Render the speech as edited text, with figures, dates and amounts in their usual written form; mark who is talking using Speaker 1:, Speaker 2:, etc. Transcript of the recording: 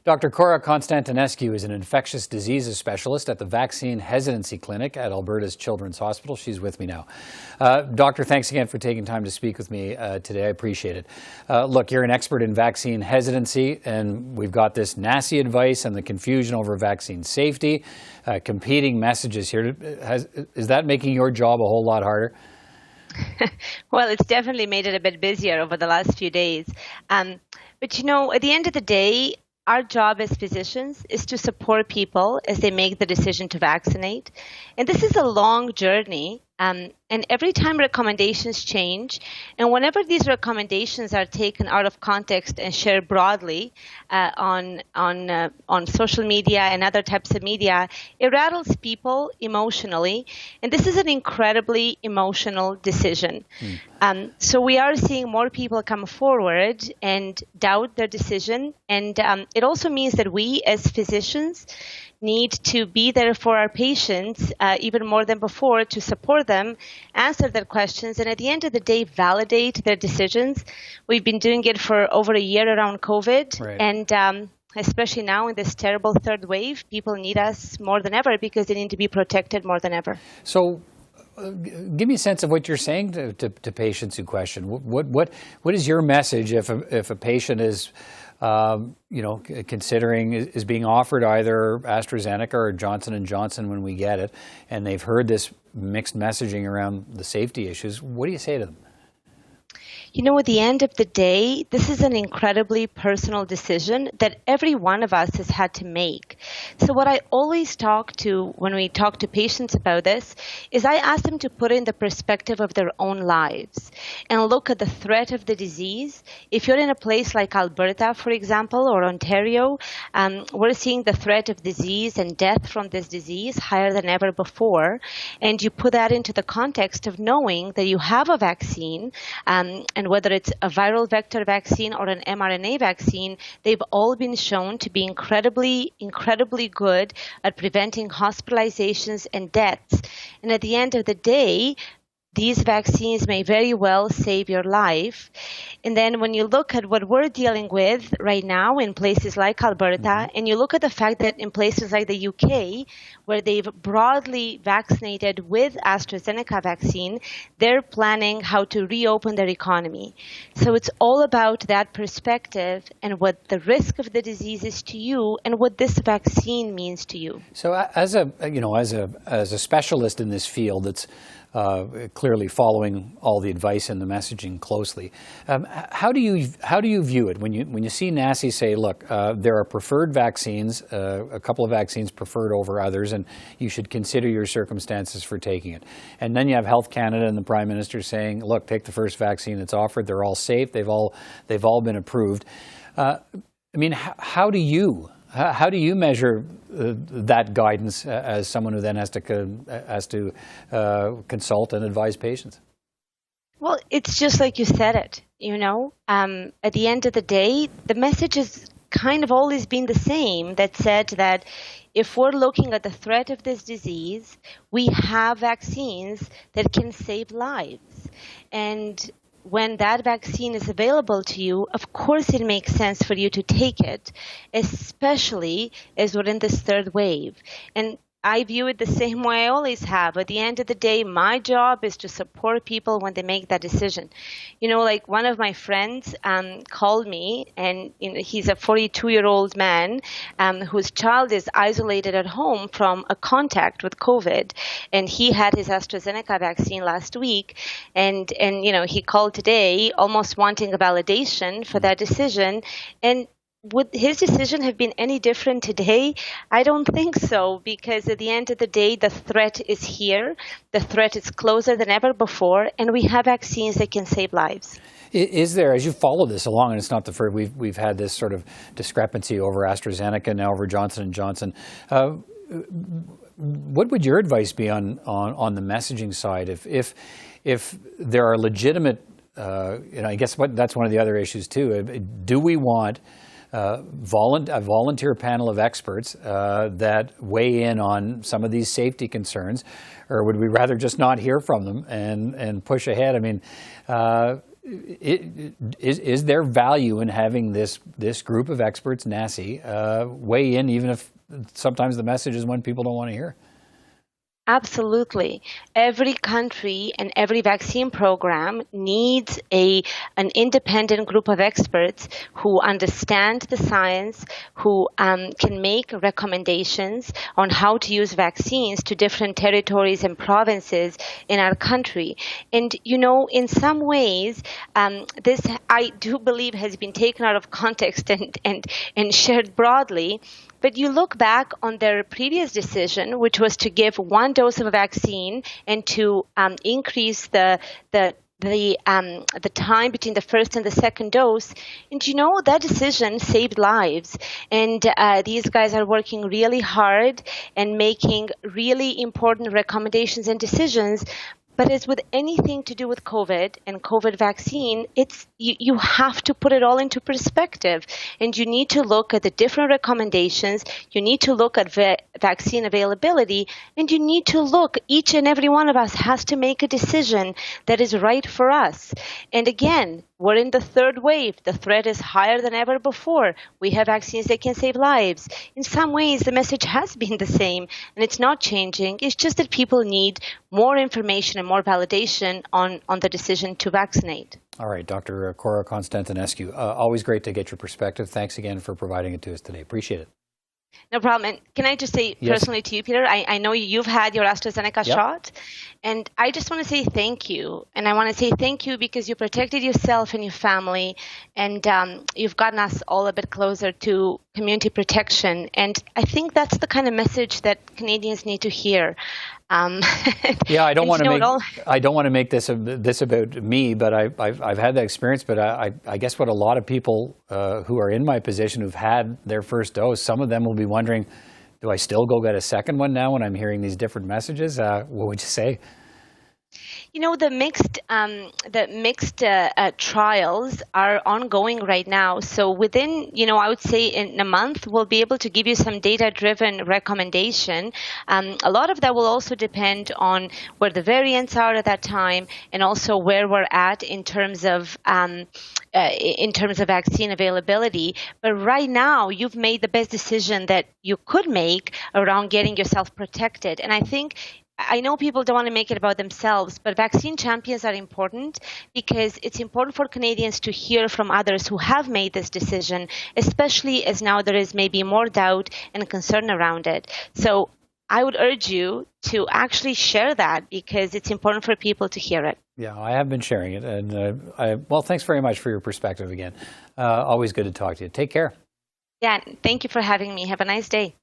Speaker 1: Dr. Cora Constantinescu is an infectious diseases specialist at the Vaccine Hesitancy Clinic at Alberta's Children's Hospital. She's with me now. Doctor, thanks again for taking time to speak with me today. I appreciate it. Look, you're an expert in vaccine hesitancy, and we've got this nasty advice and the confusion over vaccine safety, competing messages here. Is that making your job a whole lot harder?
Speaker 2: Well, it's definitely made it a bit busier over the last few days. But you know, at the end of the day, our job as physicians is to support people as they make the decision to vaccinate. And this is a long journey. And every time recommendations change, and whenever these recommendations are taken out of context and shared broadly on social media and other types of media, it rattles people emotionally. And this is an incredibly emotional decision. So we are seeing more people come forward and doubt their decision. And it also means that we as physicians need to be there for our patients even more than before to support them, answer their questions, and at the end of the day, validate their decisions. We've been doing it for over a year around COVID,
Speaker 1: right.
Speaker 2: And especially now in this terrible third wave, people need us more than ever because they need to be protected more than ever.
Speaker 1: So give me a sense of what you're saying to patients who question. What is your message if a patient is considering is being offered either AstraZeneca or Johnson & Johnson when we get it, and they've heard this mixed messaging around the safety issues? What do you say to them?
Speaker 2: You know, at the end of the day, this is an incredibly personal decision that every one of us has had to make. So what I always talk to when we talk to patients about this is I ask them to put in the perspective of their own lives and look at the threat of the disease. If you're in a place like Alberta, for example, or Ontario, we're seeing the threat of disease and death from this disease higher than ever before. And you put that into the context of knowing that you have a vaccine, and whether it's a viral vector vaccine or an mRNA vaccine, they've all been shown to be incredibly, incredibly good at preventing hospitalizations and deaths. And at the end of the day, these vaccines may very well save your life. And then when you look at what we're dealing with right now in places like Alberta, and you look at the fact that in places like the UK, where they've broadly vaccinated with AstraZeneca vaccine, they're planning how to reopen their economy. So it's all about that perspective and what the risk of the disease is to you and what this vaccine means to you.
Speaker 1: So as a specialist in this field that's clearly following all the advice and the messaging closely, how do you view it when you see NACI say, look, there are preferred vaccines, a couple of vaccines preferred over others, and you should consider your circumstances for taking it. And then you have Health Canada and the Prime Minister saying, look, take the first vaccine that's offered. They're all safe. They've all been approved. How do you measure that guidance as someone who then has to consult and advise patients?
Speaker 2: Well, it's just like you said it, At the end of the day, the message has kind of always been the same, that said that if we're looking at the threat of this disease, we have vaccines that can save lives. And when that vaccine is available to you, of course it makes sense for you to take it, especially as we're in this third wave. And I view it the same way I always have. At the end of the day, my job is to support people when they make that decision. Like one of my friends called me, and he's a 42-year-old man whose child is isolated at home from a contact with COVID. And he had his AstraZeneca vaccine last week. And he called today almost wanting a validation for that decision. And would his decision have been any different today? I don't think so, because at the end of the day, the threat is here. The threat is closer than ever before, and we have vaccines that can save lives.
Speaker 1: Is there, as you follow this along, and it's not the first, we've had this sort of discrepancy over AstraZeneca, now over Johnson & Johnson. What would your advice be on the messaging side? If there are legitimate, I guess that's one of the other issues too. Do we want a volunteer panel of experts that weigh in on some of these safety concerns, or would we rather just not hear from them and push ahead? is there value in having this group of experts, NACI, weigh in, even if sometimes the message is one people don't want to hear?
Speaker 2: Absolutely. Every country and every vaccine program needs an independent group of experts who understand the science, who can make recommendations on how to use vaccines to different territories and provinces in our country. And, in some ways, this, I do believe, has been taken out of context and shared broadly. But you look back on their previous decision, which was to give one dose of a vaccine and to increase the time between the first and the second dose. And that decision saved lives. And these guys are working really hard and making really important recommendations and decisions. But as with anything to do with COVID and COVID vaccine, you have to put it all into perspective. And you need to look at the different recommendations. You need to look at vaccine availability. And you need to look, each and every one of us has to make a decision that is right for us. And again, we're in the third wave. The threat is higher than ever before. We have vaccines that can save lives. In some ways, the message has been the same, and it's not changing. It's just that people need more information and more validation on the decision to vaccinate.
Speaker 1: All right, Dr. Cora Constantinescu, always great to get your perspective. Thanks again for providing it to us today. Appreciate it.
Speaker 2: No problem. And can I just say personally to you, Peter, I know you've had your AstraZeneca shot, and I just want to say thank you. And I want to say thank you because you protected yourself and your family, and you've gotten us all a bit closer to community protection. And I think that's the kind of message that Canadians need to hear.
Speaker 1: Yeah, I don't want to make this about me, but I've had that experience. But I guess what a lot of people who are in my position who've had their first dose, some of them will be wondering, do I still go get a second one now when I'm hearing these different messages? What would you say?
Speaker 2: The mixed trials are ongoing right now. So within, I would say in a month, we'll be able to give you some data-driven recommendation. A lot of that will also depend on where the variants are at that time, and also where we're at in terms of vaccine availability. But right now, you've made the best decision that you could make around getting yourself protected. And I know people don't want to make it about themselves, but vaccine champions are important because it's important for Canadians to hear from others who have made this decision, especially as now there is maybe more doubt and concern around it. So I would urge you to actually share that because it's important for people to hear it.
Speaker 1: Yeah, I have been sharing it. And well, thanks very much for your perspective again. Always good to talk to you. Take care.
Speaker 2: Yeah, thank you for having me. Have a nice day.